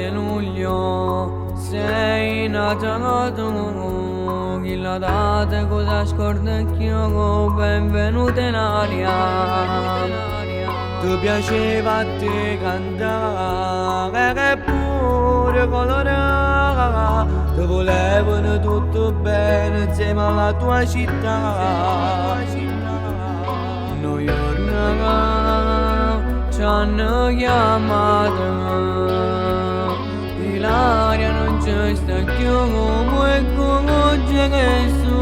di luglio sei nata tu, chi la data cosa scorda io, benvenuta in aria. Ti piaceva a te cantare che pure colorare, ti volevano tutto bene insieme alla tua città. Noi ci hanno chiamato, l'aria non c'è sta più come c'è che su.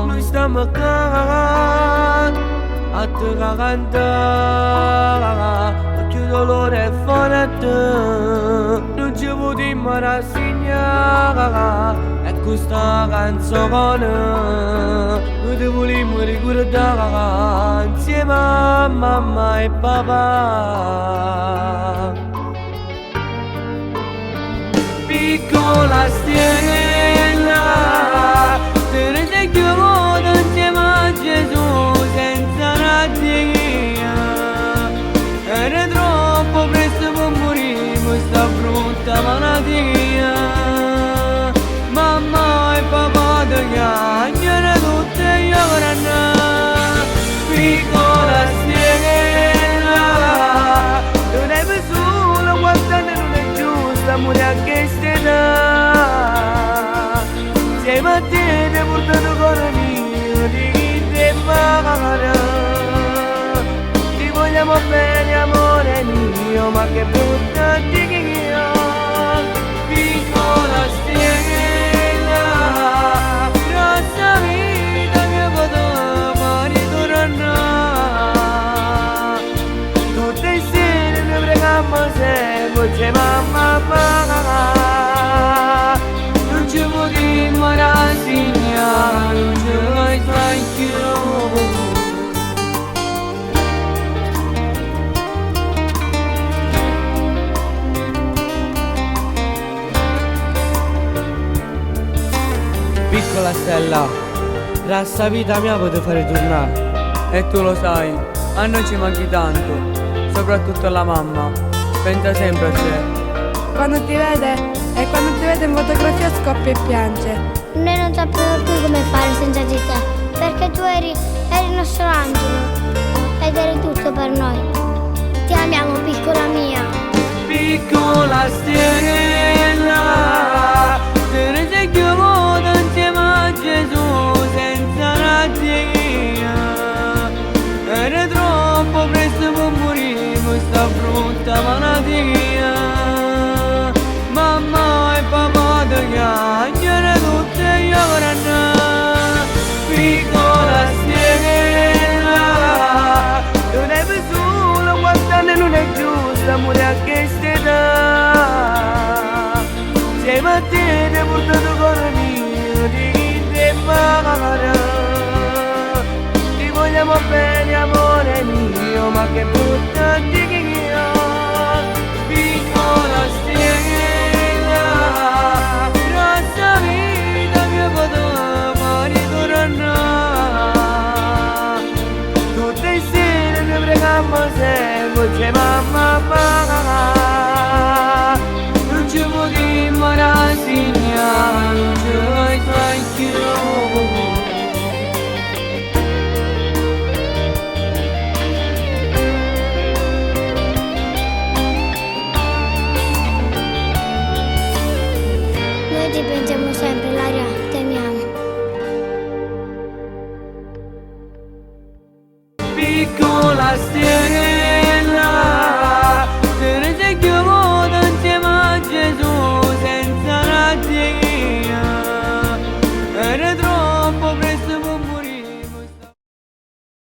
Noi stiamo qua a te cantare, perché dolore è fuori a te, non ci potremmo rassegnare. E questa canzone noi ti vogliamo ricordare insieme a mamma e papà. Piccola stella, te ne sei chiamata insieme a Gesù senza ragione. Era troppo presto per morire questa brutta malattia. Mamma e papà ti chiamano tutte io grande. Piccola stella, tu devi solo guardare, non è giusto morire a questa età. Sei mattina portato cuore mio di chi ti parla. Ti vogliamo bene amore mio, ma che brutta di io. Piccola stella, grossa vita che poteva ritornare. Tutte le sere ne preghiamo sempre, c'è mamma e papà. Non ci potremmo rassegnare, non ci vuoi sbagliare. Piccola stella, la sta vita mia potete fare tornare. E tu lo sai, a noi ci manchi tanto, soprattutto alla mamma. Pensa sempre a te. Quando ti vede in fotografia scoppia e piange. Noi non sappiamo più come fare senza di te, perché tu eri il nostro angelo ed eri tutto per noi. Ti amiamo, piccola mia. Piccola stella, te ne sei chiamata insieme a Gesù senza ragione. Era troppo presto per morire questa brutta malattia. Mamma e papà ti chiamano tutte io grande. Piccola stella, tu devi solo guardare, non è giusto morire a questa età. Sei mattina portato cuore mio di chi ti parla. Ti vogliamo bene amore mio, ma che brutta di io. Piccola stella, grossa vita che poteva ritornare. Tutte le sere ne preghiamo sempre, c'è mamma e papà.